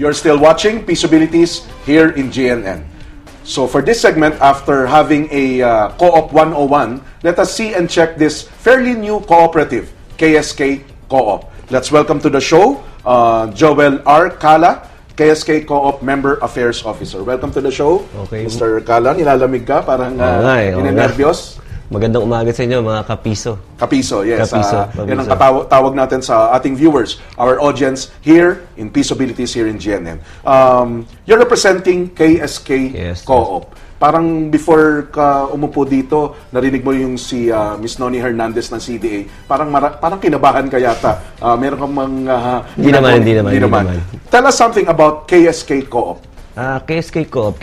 You're still watching Peaceabilities here in GNN. So for this segment, after having a Co-op 101, let us see and check this fairly new cooperative, KSK Co-op. Let's welcome to the show, Joel R. Cala, KSK Co-op Member Affairs Officer. Welcome to the show, Okay. Mr. Cala. Nilalamig ka, parang ninenervyos. Magandang umaga sa inyo, mga kapiso. Kapiso, yes. Kapiso, Yan ang tawag natin sa ating viewers, our audience here in Peaceabilities here in GNN. You're representing KSK Yes, Co-op. Parang before ka umupo dito, narinig mo yung si Miss Noni Hernandez ng CDA. Parang kinabahan ka yata. Meron kang Hindi naman. Tell us something about KSK Co-op. KSK Co-op.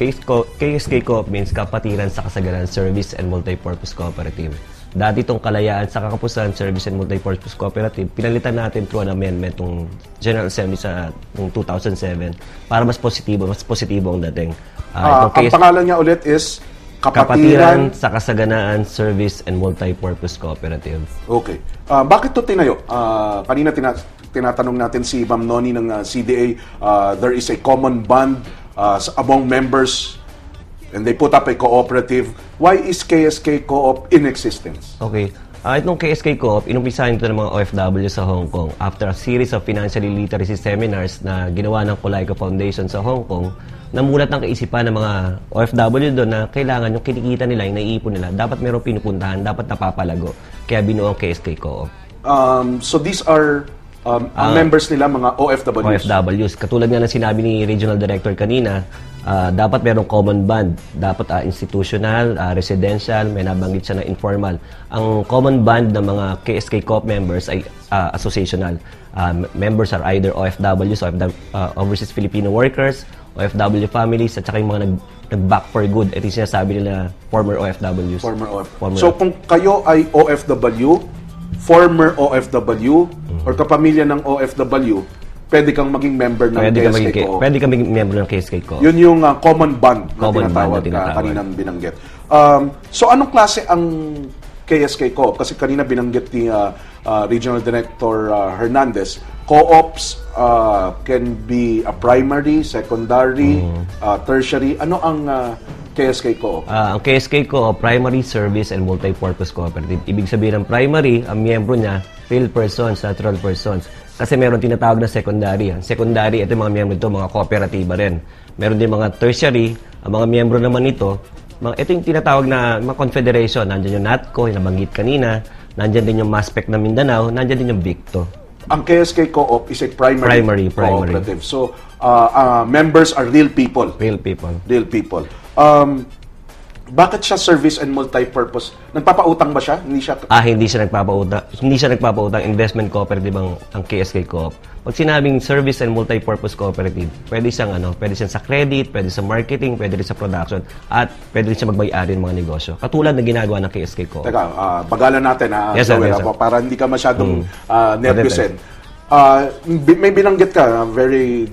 KSK Co-op means Kapatiran sa Kasagaran Service and Multipurpose Cooperative. Dati itong Kalayaan sa Kakapusan Service and Multipurpose Cooperative, pinalitan natin through an amendment ng General Assembly sa 2007 para mas positibo ang dating. Ang pangalan niya ulit is Kapatiran sa Kasaganaan Service and Multipurpose Cooperative. Okay. Bakit ito tinayo? Kanina tinatanong natin si Ma'am Noni ng CDA, there is a common bond among members and they put up a cooperative. Why is KSK Co-op in existence? Okay. Itong KSK Co-op, inumpisahan ito ng mga OFW sa Hong Kong after a series of financial literacy seminars na ginawa ng Colaiko Foundation sa Hong Kong. Namulat ng kaisipan ng mga OFW doon na kailangan yung kinikita nila, yung naiipon nila, dapat merong pinupuntahan, dapat napapalago. Kaya binuo ang KSK Co-op. So these are ang members nila, mga OFWs. OFWs. Katulad nga ng sinabi ni Regional Director kanina, dapat merong common bond. Dapat institutional, residential, may nabanggit siya na informal. Ang common bond ng mga KSK Co-op members ay associational. Members are either OFWs, Overseas Filipino Workers, OFW families, at saka yung mga nag-back for good. Ito yung sinasabi nila, former OFWs. So kung kayo ay OFW, former OFW, or kapamilya ng OFW, pwede kang maging member ng KSK Co-op. Pwede kang maging member ng KSK Co-op. Yun yung common bond na tinatawag kaninang binanggit. So anong klase ang KSK Co-op? Kasi kanina binanggit ni Regional Director Hernandez, co-ops can be a primary, secondary, tertiary. Ano ang KSK Co-op? Ang KSK Co-op, Primary Service and Multipurpose Cooperative. Ibig sabihin ng primary, ang miyembro niya, real persons, natural persons. Kasi meron tinatawag na secondary. Ang secondary, ito yung mga miyembro ito, mga kooperatiba rin. Meron din mga tertiary, ang mga miyembro naman ito, ito yung tinatawag na mga confederation. Nandiyan yung NATCO, yung nabanggit kanina. Nandiyan din yung MASPEC ng Mindanao. Nandiyan din yung VICTO. Ang KSK Co-op is a primary cooperative. So, members are real people. Real people. Real people. Bakit siya service and multipurpose? Nagpapautang ba siya? Hindi siya nagpapautang. Hindi siya nagpapautang. Investment cooperative ang KSK Co-op. Pag sinabing service and multipurpose cooperative, pwede siyang sa credit, pwede sa marketing, pwede rin sa production, at pwede rin siya magmay-ari ng mga negosyo. Katulad na ginagawa ng KSK Co-op. Teka, bagalan natin yes, Joel, sir. Para hindi ka masyadong nervyusin. May binanggit ka, very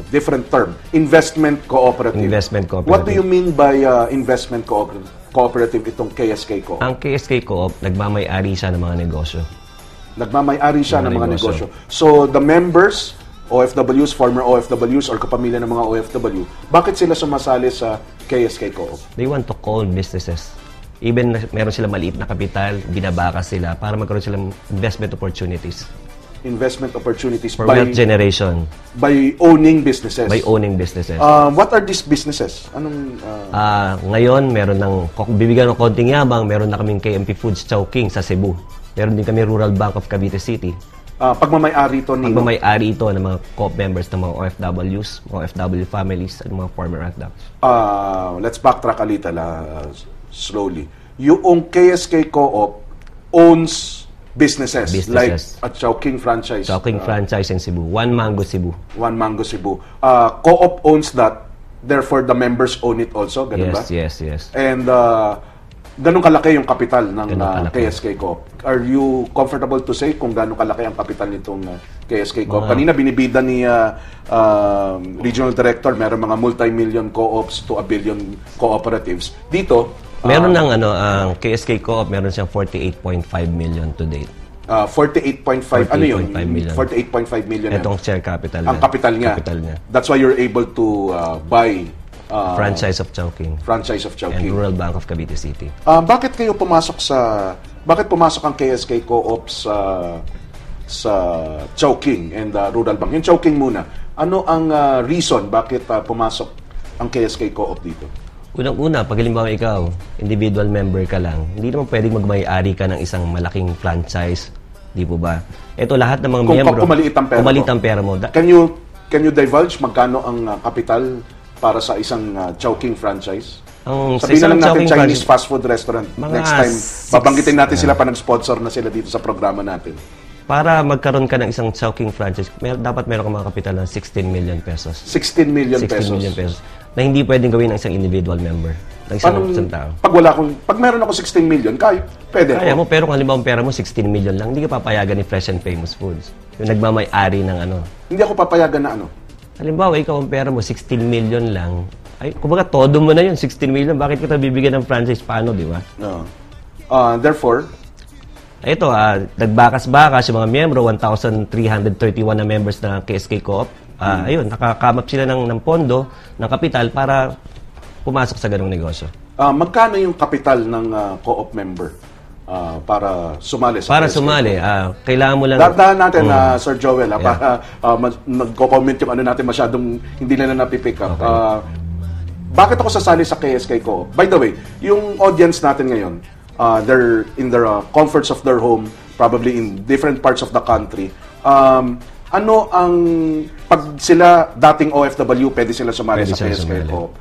different term, investment cooperative. Investment cooperative. What do you mean by investment cooperative itong KSK Co-op? Ang KSK Co-op, nagmamay-ari siya ng mga negosyo. Nagmamay-ari siya ng mga negosyo. So, the members, OFWs, former OFWs, or kapamilya ng mga OFW, bakit sila sumasali sa KSK Co-op? They want to own businesses. Even meron sila maliit na kapital, binabakas sila para magkaroon silang investment opportunities. Investment opportunities for wealth generation. By owning businesses. By owning businesses. What are these businesses? Anong ngayon meron bibigyan ng konting yabang, meron na kaming KMP Foods Chowking sa Cebu. Meron din kami Rural Bank of Cavite City. Pagmamay-ari ito ng mga co-op members ng mga OFWs, mga OFW families, at mga former OFWs. Let's backtrack a little slowly. Yung KSK Co-op owns businesses. Like at Chowking franchise. Chowking franchise in Cebu. One Mango Cebu. Co-op owns that. Therefore, the members own it also. Ganun ba? Yes. And ganun kalaki yung kapital ng KSK Co-op. Are you comfortable to say kung ganun kalaki ang kapital nitong KSK Co-op? Kanina binibida ni Regional Director, meron mga multi-million co-ops to a billion cooperatives. Dito, meron ng ang KSK Co-op, meron siyang 48.5 million to date. 48.5, ano yun? 48.5 million. 48.5 million. Itong share capital Ang capital niya. That's why you're able to buy franchise of Chowking franchise of and Chowking. Rural Bank of Cavite City. Bakit pumasok ang KSK Co-op sa Chowking and Rural Bank? Yung Chowking muna. Ano ang reason bakit pumasok ang KSK Co-op dito? Unang-una, pag halimbawa ikaw, individual member ka lang, hindi naman pwedeng magmay-ari ka ng isang malaking franchise. Di po ba? Ito lahat ng mga miyembro. Kung maliit ang pera mo. Can you divulge magkano ang kapital para sa isang Chowking franchise? Sabihin na lang natin Chinese fast food restaurant. Next time, babanggitin natin sila pa nag-sponsor na sila dito sa programa natin. Para magkaroon ka ng isang Chowking franchise, dapat meron kang mga kapital ng 16 million pesos. 16 million pesos. 16 million pesos. Na hindi pwedeng gawin ng isang individual member. Ng isang tao. Pag meron ako 16 million, pwede Kaya mo, pero kung halimbawa ang pera mo 16 million lang, hindi ka papayagan ni Fresh and Famous Foods. Yung nagmamay-ari ng ano. Hindi ako papayagan na ano. Halimbawa, ikaw ang pera mo 16 million lang. Ay, kumbaga, todo mo na yun, 16 million. Bakit kita bibigyan ng franchise? Paano, di ba? No. Therefore, ito, nagbakas-bakas yung mga miyembro, 1,331 na members na KSK Co-op. Ayun, nakakamap sila ng pondo, ng kapital para pumasok sa ganung negosyo. Magkano yung kapital ng Co-op member para sumali sa Para KSK sumali, kailangan mo lang... Dadahan natin, Sir Joel, para nagko-comment yung ano natin masyadong hindi nila napipick up. Okay. Bakit ako sasali sa KSK Co-op? By the way, yung audience natin ngayon, they're in their comforts of their home, probably in different parts of the country. Ano ang, pag sila dating OFW, pwede sila sumali sa KSK Co-op.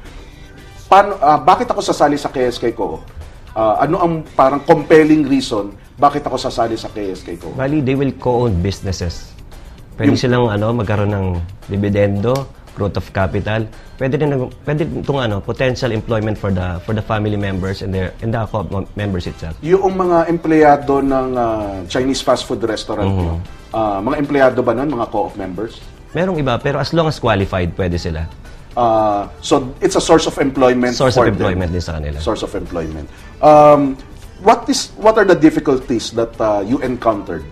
Bakit ako sasali sa KSK Co-op? Ano ang parang compelling reason bakit ako sasali sa KSK Co-op? Bali, they will co-own businesses. Pwede silang magkaroon ng dividendo, growth of capital. Pwede itong potential employment for the family members and the co-op members itself. Yung mga empleyado ng Chinese fast food restaurant, mga empleyado ba nun, mga co-op members? Merong iba, pero as long as qualified, pwede sila. So it's a source of employment Source for of employment them. din sa kanila. Source of employment. What are the difficulties that you encountered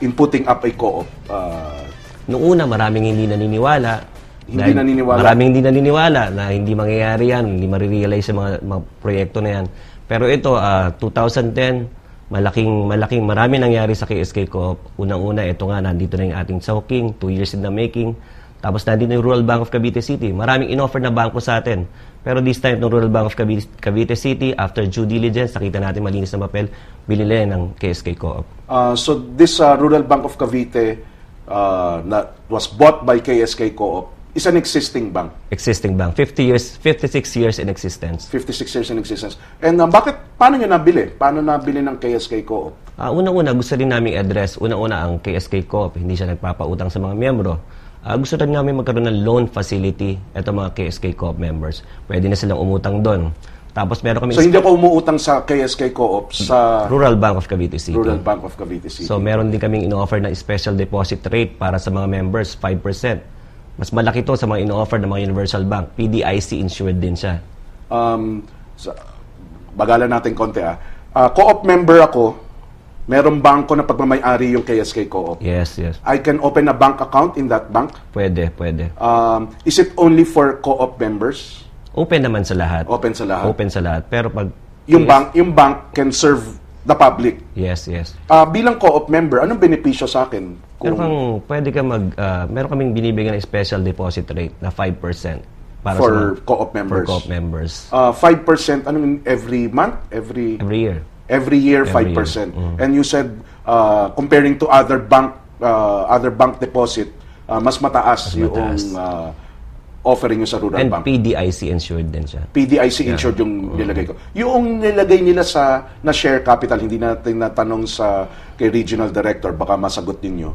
in putting up a co-op? Noong una, maraming hindi naniniwala. Maraming hindi naniniwala na hindi mangyayari yan, hindi marirealize yung mga proyekto na yan. Pero ito, 2010, marami nangyari sa KSK Co-op. Unang-una, ito nga, nandito na yung ating Chowking, 2 years in the making. Tapos nandito yung Rural Bank of Cavite City. Maraming in-offer na bangko sa atin. Pero this time, ng Rural Bank of Cavite City, after due diligence, nakita natin malinis na papel, binili ng KSK Co-op. So this Rural Bank of Cavite was bought by KSK Co-op is an existing bank. Existing bank. 56 years in existence. 56 years in existence. And paano nyo nabili? Paano nabili ng KSK Co-op? Unang-una, gusto rin namin address. Unang-una, ang KSK Co-op, hindi siya nagpapautang sa mga miyembro. Gusto rin namin magkaroon ng loan facility. Ito mga KSK Co-op members. Pwede na silang umutang doon. Tapos meron kami... So hindi ako umuutang sa KSK Co-op sa... Rural Bank of Cavite City. Rural Bank of Cavite City. So meron din kaming in-offer na special deposit rate para sa mga members, 5%. Mas malaki to sa mga in-offer ng mga Universal Bank. PDIC insured din siya. Bagalan natin konti Co-op member ako. Merong bangko na pagmamay-ari yung KSK Co-op. Yes. I can open a bank account in that bank? Pwede. Is it only for Co-op members? Open naman sa lahat. Open sa lahat. Pero pag... Yung bank can serve the public? Yes. Bilang Co-op member, anong benepisyo sa akin? Meron kaming binibigyan ng special deposit rate na 5% para for Co-op members. For Co-op members. 5%, every month? Every year. Every year, 5%. And you said, comparing to other bank deposit, mas mataas yung offering nyo sa Rural And Bank. PDIC insured din siya. PDIC insured yung nilagay ko. Yung nilagay nila na share capital, hindi natin natanong kay Regional Director, baka masagot ninyo.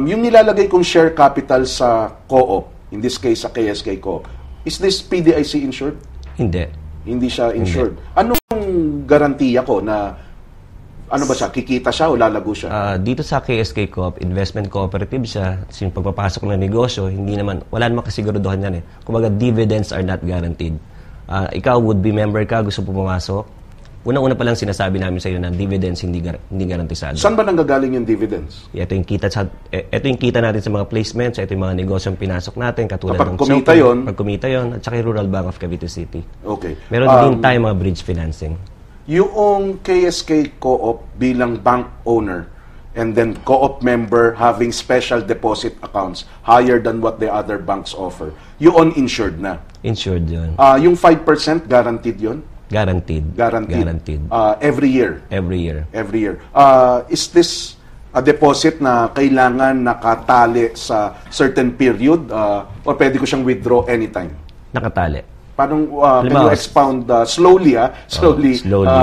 Yung nilalagay kong share capital sa Co-op, in this case sa KSK Co-op, is this PDIC insured? Hindi siya insured. Anong garantiya ko na kikita siya o lalago siya? Dito sa KSK Co-op, investment cooperative siya. Yung pagpapasok ng negosyo, wala namang kasiguraduhan yan Kumbaga, dividends are not guaranteed. Ikaw, would-be member ka, gusto pumasok, Una-una pa lang sinasabi namin sa iyo na dividends hindi garantisado. Saan ba nanggagaling yung dividends? Ito yung kita natin sa mga placements, ito yung mga negosyong pinasok natin katulad Kapag ng kumita Cellphone, yun? pag kumita yon, at saka yung Rural Bank of Cavite City. Okay. Meron din tayo mga bridge financing. Yung KSK Co-op bilang bank owner and then co-op member having special deposit accounts higher than what the other banks offer, yun insured na. Insured yun. Yung 5% guaranteed yun? Guaranteed. Guaranteed. Every year? Every year. Every year. Is this a deposit na kailangan nakatali sa certain period or pwede ko siyang withdraw anytime? Nakatali. Paano, can you expound slowly, slowly, slowly.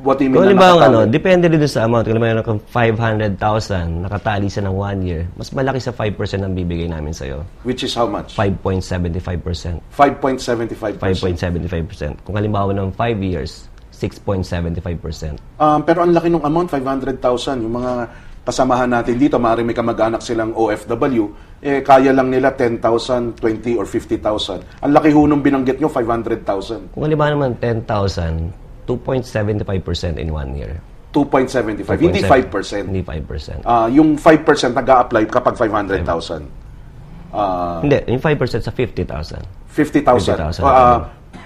What do you mean Kung na nakatali? depende rin sa amount. Kung halimbawa kung 500,000, nakatali siya ng 1 year, mas malaki sa 5% ang bibigay namin sa'yo. Which is how much? 5.75%. 5.75%. 5.75%. Kung halimbawa ng 5 years, 6.75%. Pero ang laki ng amount, 500,000. Yung mga kasamahan natin dito, maaaring may kamag-anak silang OFW, kaya lang nila 10,000, 20 or 50,000. Ang laki ho nung binanggit nyo, 500,000. Kung halimbawa naman 10,000, 2.75% in 1 year. 2.75, hindi 5%. Hindi 5%. Yung 5% nag-a-apply kapag 500,000. Hindi, yung 5% sa 50,000. 50,000. 50,000.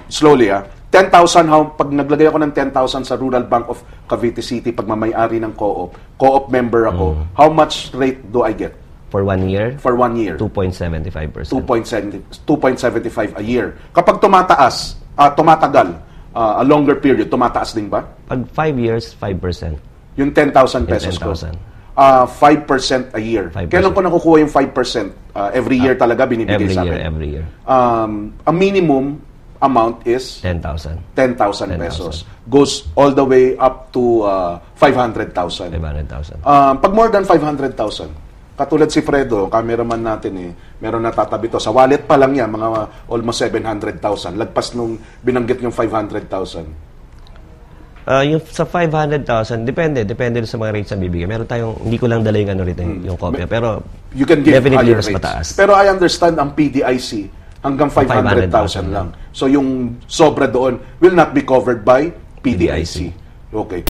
Slowly, 10,000, pag naglagay ako ng 10,000 sa Rural Bank of Cavite City, pag mamayari ng co-op member ako, how much rate do I get? For 1 year? For 1 year? 2.75%. 2.75 a year. Kapag tumatagal, a longer period, tumataas din ba? Pag 5 years, 5%. Yung 10,000 pesos ko. 10,000. 5% a year. 5%. Kailan ko nakukuha yung 5%? Every year talaga binibigay sa akin? Every year. A minimum amount is 10,000. 10,000 pesos. Goes all the way up to 500,000. 500,000. Pag more than 500,000, katulad si Fredo, cameraman natin meron natatabi to. Sa wallet pa lang yan, mga almost 700,000. Lagpas nung binanggit yung 500,000. Yung sa 500,000, depende sa mga rates na bibigyan. Meron tayong, hindi ko lang dala yung yung kopya, pero You can give definitely higher mas rates. mataas. Pero I understand ang PDIC hanggang 500,000 lang. So yung sobra doon will not be covered by PDIC. Okay.